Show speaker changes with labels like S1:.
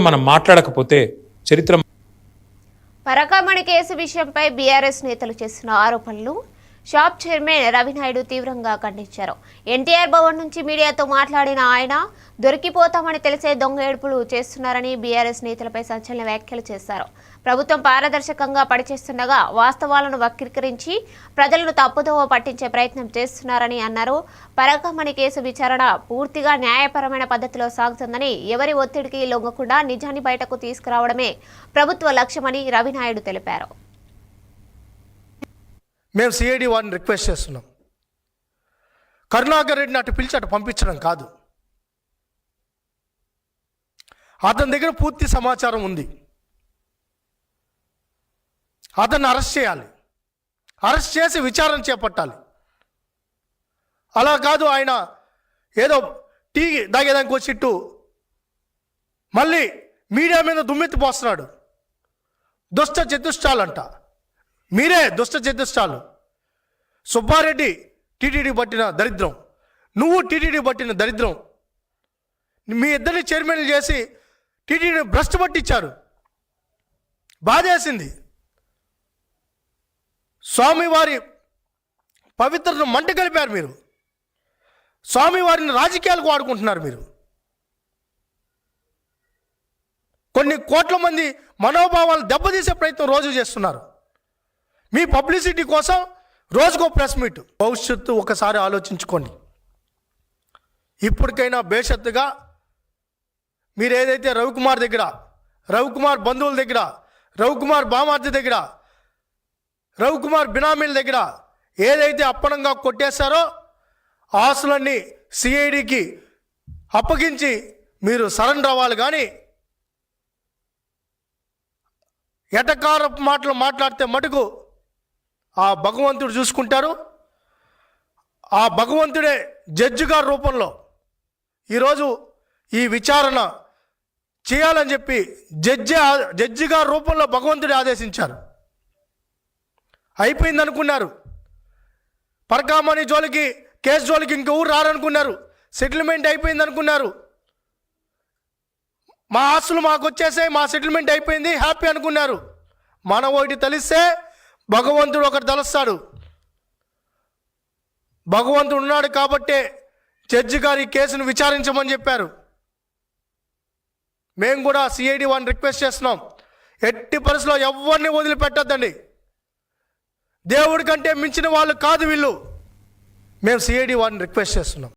S1: మనం మాట్లాడకపోతే చరిత్ర.
S2: పరకామణి కేసు విషయంపై బీఆర్ఎస్ నేతలు చేసిన ఆరోపణలు షాప్ చైర్మన్ రవినాయుడు తీవ్రంగా ఖండించారు. ఎన్టీఆర్ భవన్ నుంచి మీడియాతో మాట్లాడిన ఆయన దొరికిపోతామని తెలిసే దొంగ ఏడుపులు చేస్తున్నారని బీఆర్ఎస్ నేతలపై సంచలన వ్యాఖ్యలు చేశారు. ప్రభుత్వం పారదర్శకంగా పనిచేస్తుండగా వాస్తవాలను వక్రీకరించి ప్రజలను తప్పుదోవ పట్టించే ప్రయత్నం చేస్తున్నారని అన్నారు. పరకామణి కేసు విచారణ పూర్తిగా న్యాయపరమైన పద్ధతిలో సాగుతుందని, ఎవరి ఒత్తిడికి లొంగకుండా నిజాన్ని బయటకు తీసుకురావడమే ప్రభుత్వ లక్ష్యమని రవినాయుడు తెలిపారు.
S3: మేము సిఐడి వారిని రిక్వెస్ట్ చేస్తున్నాం. కరుణాకర్ రెడ్డిని అటు పిలిచి అటు పంపించడం కాదు, అతని దగ్గర పూర్తి సమాచారం ఉంది. అతన్ని అరెస్ట్ చేయాలి, అరెస్ట్ చేసి విచారణ చేపట్టాలి. అలా కాదు ఆయన ఏదో టీ దాగేదానికి వచ్చిట్టు మళ్ళీ మీడియా మీద దుమ్మెత్తి పోస్తున్నాడు. దుష్ట చతుష్టాలంట, మీరే దుష్ట చతుష్టాలు. సుబ్బారెడ్డి టీటీడీ పట్టిన దరిద్రం, నువ్వు టీటీడీ పట్టిన దరిద్రం. మీ ఇద్దరిని చైర్మన్లు చేసి టీటీడీ భ్రష్టు పట్టించారు. బాధేసింది. స్వామివారి పవిత్రతను మంట కలిపారు మీరు. స్వామివారిని రాజకీయాలకు వాడుకుంటున్నారు మీరు. కొన్ని కోట్ల మంది మనోభావాలను దెబ్బతీసే ప్రయత్నం రోజు చేస్తున్నారు. మీ పబ్లిసిటీ కోసం రోజుకో ప్రెస్ మీట్. భవిష్యత్తు ఒకసారి ఆలోచించుకోండి. ఇప్పటికైనా బేషత్తుగా మీరు ఏదైతే రవికుమార్ దగ్గర, రవికుమార్ బంధువుల దగ్గర, రవికుమార్ బామార్ది దగ్గర, రవికుమార్ బినామీల దగ్గర ఏదైతే అప్పనంగా కొట్టేశారో ఆస్తులన్నీ సిఐడికి అప్పగించి మీరు సరెండర్ అవ్వాలి. కానీ ఎటకారపు మాటలు మాట్లాడితే మటుకు ఆ భగవంతుడు చూసుకుంటారు. ఆ భగవంతుడే జడ్జి గారి రూపంలో ఈరోజు ఈ విచారణ చేయాలని చెప్పి జడ్జి గారి రూపంలో భగవంతుడే ఆదేశించారు. అయిపోయింది అనుకున్నారు. పరకామణి జోలికి, కేసు జోలికి ఇంకెవరు రారనుకున్నారు. సెటిల్మెంట్ అయిపోయింది అనుకున్నారు. మా ఆస్తులు మాకు వచ్చేసాయి, మా సెటిల్మెంట్ అయిపోయింది, హ్యాపీ అనుకున్నారు. మన ఒకటి తెలిస్తే భగవంతుడు ఒకటి తలుస్తాడు. భగవంతుడు ఉన్నాడు కాబట్టే జడ్జి గారి కేసును విచారించమని చెప్పారు. మేము కూడా సిఐడి వారిని రిక్వెస్ట్ చేస్తున్నాం, ఎట్టి పరిస్థితుల్లో ఎవరిని వదిలిపెట్టద్దండి. దేవుడి కంటే మించిన వాళ్ళు కాదు వీళ్ళు. మేము సిఐడి వారిని రిక్వెస్ట్ చేస్తున్నాం.